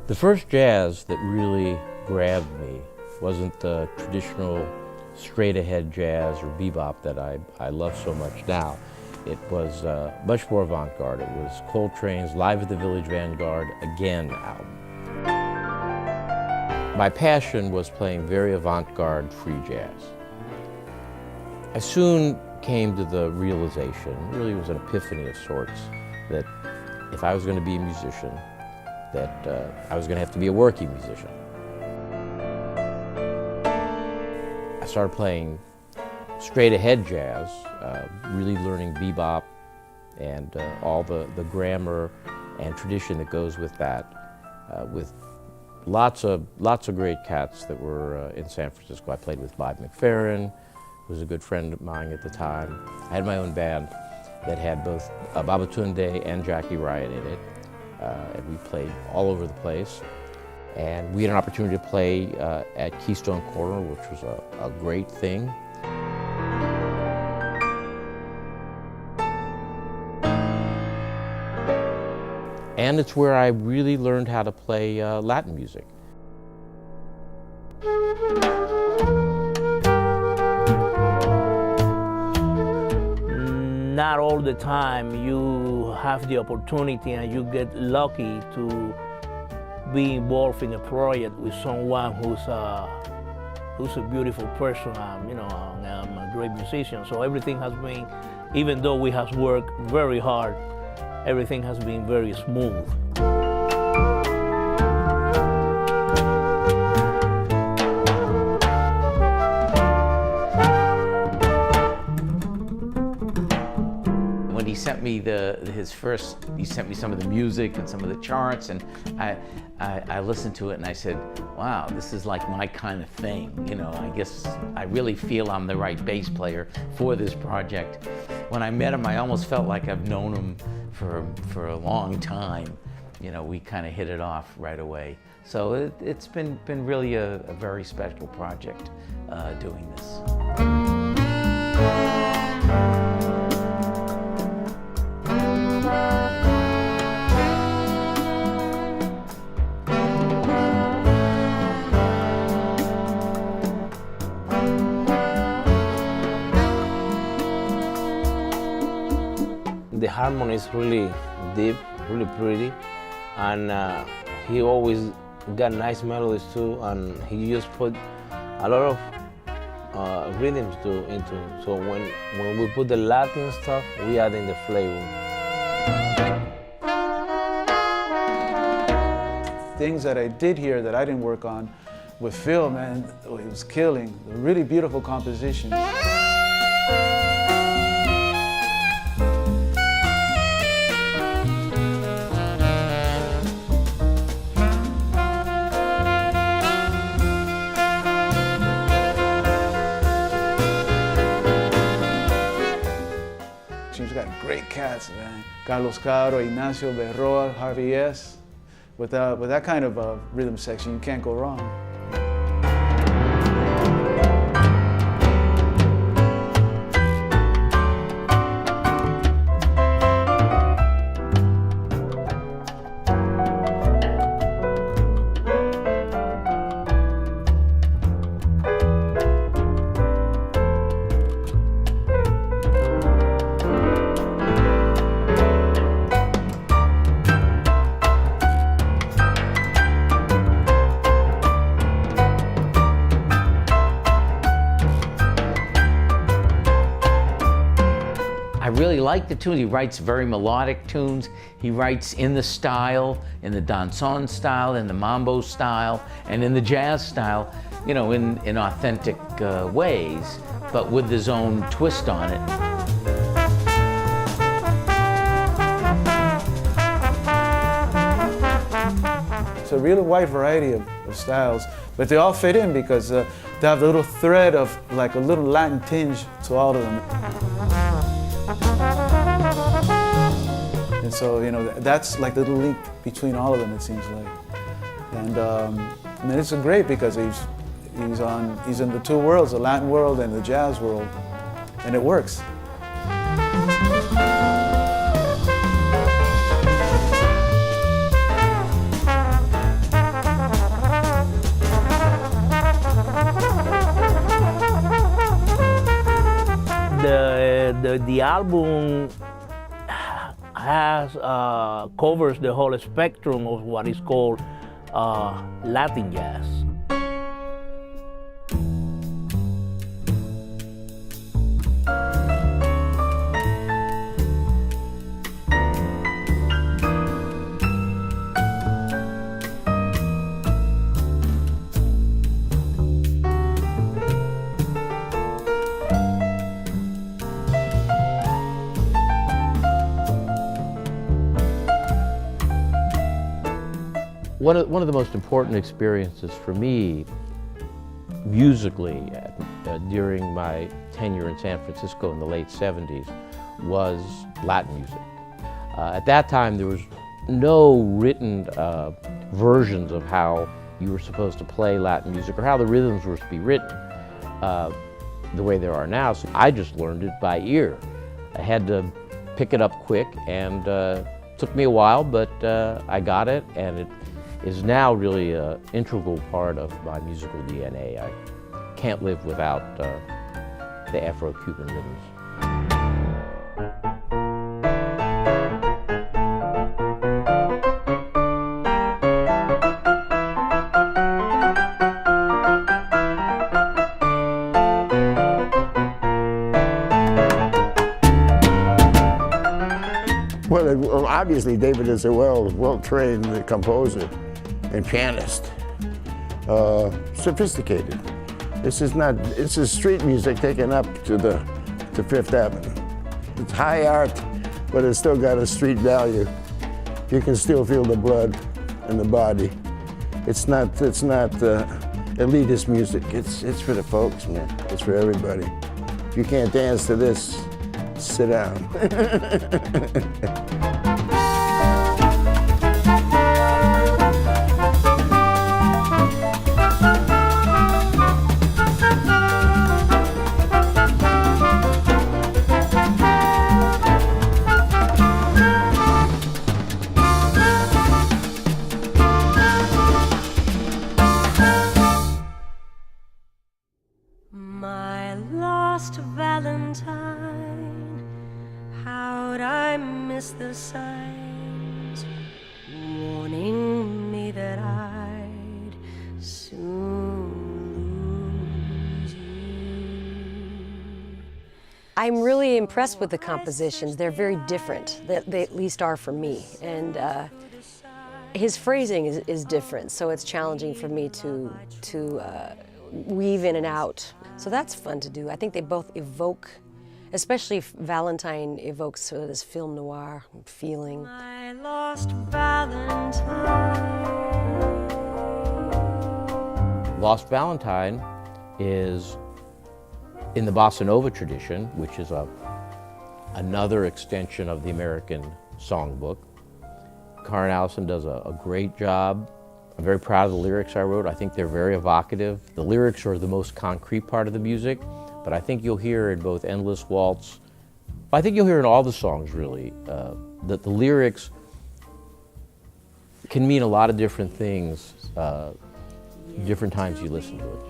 The first jazz that really grabbed me wasn't the traditional straight-ahead jazz or bebop that I love so much now. It was much more avant-garde. It was Coltrane's Live at the Village Vanguard Again album. My passion was playing very avant-garde free jazz. I soon came to the realization, really it was an epiphany of sorts, that if I was going to be a musician, that I was going to have to be a working musician. I started playing straight-ahead jazz, really learning bebop and all the grammar and tradition that goes with that, with lots of great cats that were in San Francisco. I played with Bob McFerrin, who was a good friend of mine at the time. I had my own band that had both Babatunde and Jackie Ryan in it, and we played all over the place. And we had an opportunity to play at Keystone Corner, which was a great thing. And it's where I really learned how to play Latin music. Not all the time you have the opportunity and you get lucky to be involved in a project with someone who's a beautiful person. You know, I'm a great musician, so everything has been, even though we have worked very hard, everything has been very smooth. When he sent me he sent me some of the music and some of the charts, and I listened to it and I said, wow, this is like my kind of thing. You know, I guess I really feel I'm the right bass player for this project. When I met him, I almost felt like I've known him for a long time. You know, we kind of hit it off right away. So it's been really a very special project doing this. The harmony is really deep, really pretty, and he always got nice melodies too, and he just put a lot of rhythms into. So when we put the Latin stuff, we add in the flavor. Things that I did here that I didn't work on with Phil, man, it was killing. Really beautiful compositions. She's got great cats, man. Carlos Caro, Ignacio Berroa, Harvey S. With that kind of rhythm section, you can't go wrong. I really like the tunes. He writes very melodic tunes. He writes in the style, in the danzón style, in the mambo style, and in the jazz style, you know, in authentic ways, but with his own twist on it. It's a really wide variety of styles, but they all fit in because they have a little thread of like a little Latin tinge to all of them. And so, you know, that's like the little link between all of them, it seems like. And I mean, it's great because he's in the two worlds, the Latin world and the jazz world, and it works. The album has covers the whole spectrum of what is called Latin jazz. One of the most important experiences for me musically during my tenure in San Francisco in the late 70s was Latin music. At that time there was no written versions of how you were supposed to play Latin music or how the rhythms were to be written the way there are now. So I just learned it by ear. I had to pick it up quick, and took me a while, but I got it, and it is now really an integral part of my musical DNA. I can't live without the Afro-Cuban rhythms. Well, obviously David is a well-trained composer and pianist, sophisticated. This is street music taken up to Fifth Avenue. It's high art, but it's still got a street value. You can still feel the blood in the body. It's not elitist music. It's for the folks, man. It's for everybody. If you can't dance to this, sit down. My lost Valentine, how'd I miss the signs warning me that I'd soon lose you? I'm really impressed with the compositions. They're very different. They at least are for me. And his phrasing is different, so it's challenging for me to weave in and out. So that's fun to do. I think they both evoke, especially Valentine evokes sort of this film noir feeling. My lost Valentine. Lost Valentine is in the bossa nova tradition, which is another extension of the American songbook. Karen Allison does a great job. I'm very proud of the lyrics I wrote. I think they're very evocative. The lyrics are the most concrete part of the music, but I think you'll hear in both Endless Waltz, I think you'll hear in all the songs really, that the lyrics can mean a lot of different things, different times you listen to it.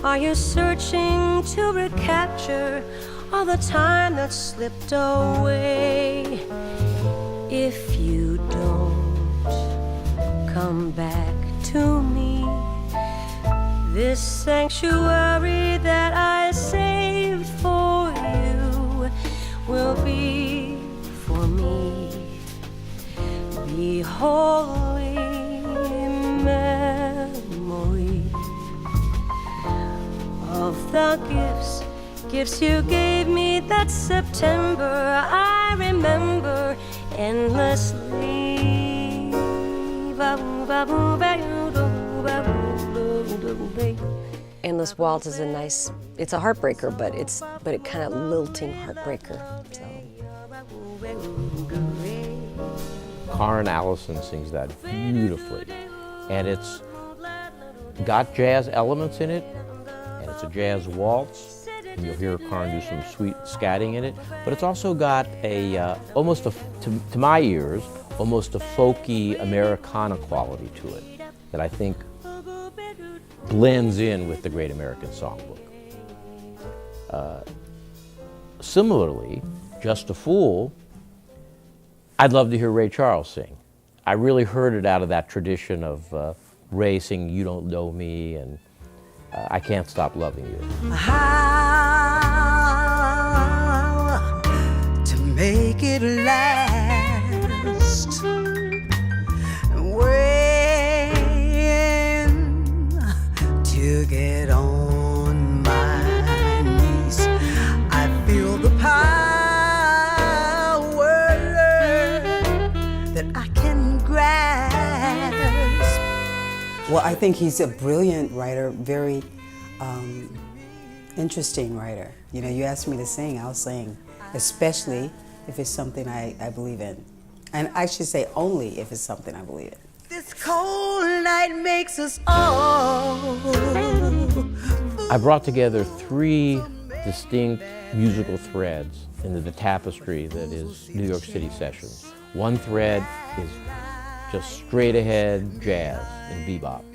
Are you searching to recapture all the time that slipped away? If you don't come back to me, this sanctuary that I saved for you will be for me. Be holy memory of the gifts you gave me that September. I remember endlessly. Endless Waltz is it's a heartbreaker, but it kind of lilting heartbreaker. So. Karen Allison sings that beautifully, and it's got jazz elements in it, and it's a jazz waltz, and you'll hear Karen do some sweet scatting in it, but it's also got almost to my ears, almost a folky Americana quality to it that I think blends in with the Great American Songbook. similarly, Just a Fool, I'd love to hear Ray Charles sing. I really heard it out of that tradition of Ray singing You Don't Know Me and I Can't Stop Loving You. How to make it last when to get on my knees. I feel the power that I can grasp. Well, I think he's a brilliant writer, very interesting writer. You know, you asked me to sing, I'll sing, especially if it's something I believe in. And I should say only if it's something I believe in. This cold night makes us all. I brought together 3 distinct musical threads into the tapestry that is New York City Sessions. One thread is just straight ahead jazz and bebop.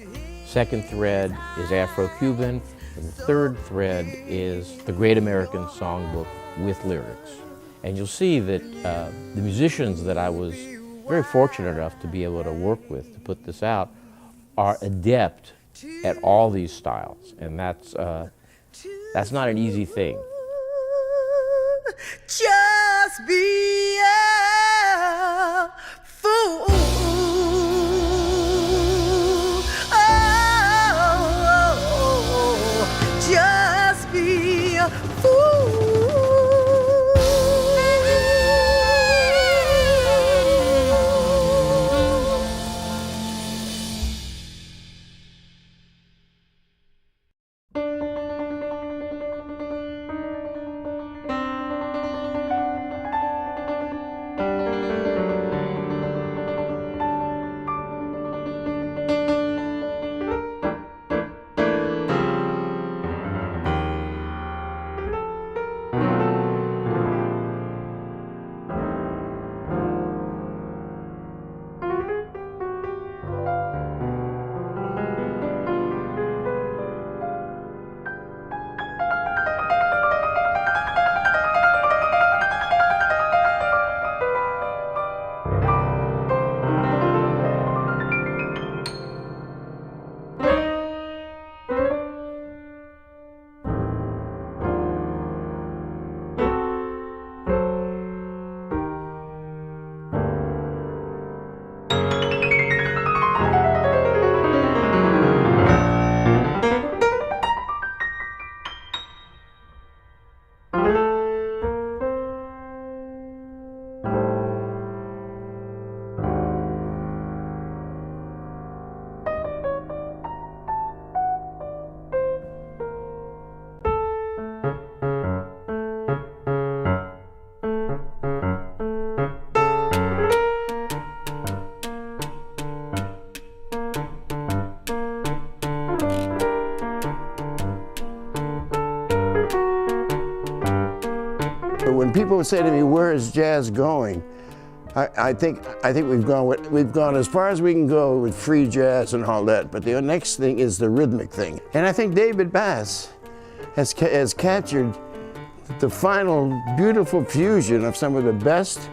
Second thread is Afro-Cuban, and the third thread is the Great American Songbook with lyrics. And you'll see that the musicians that I was very fortunate enough to be able to work with to put this out are adept at all these styles, and that's not an easy thing. Just be a fool. Oh, just be a fool. When people say to me, "Where is jazz going?" I think we've gone as far as we can go with free jazz and all that. But the next thing is the rhythmic thing, and I think David Bass has captured the final beautiful fusion of some of the best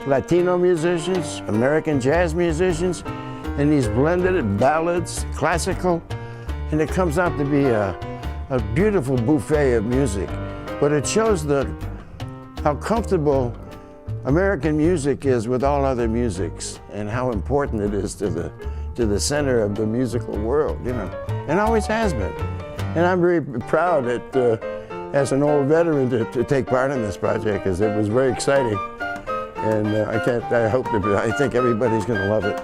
Latino musicians, American jazz musicians, and he's blended it, ballads, classical, and it comes out to be a beautiful buffet of music. But it shows how comfortable American music is with all other musics and how important it is to the center of the musical world, you know, and always has been. And I'm very proud that, as an old veteran to take part in this project, because it was very exciting. And I think everybody's going to love it.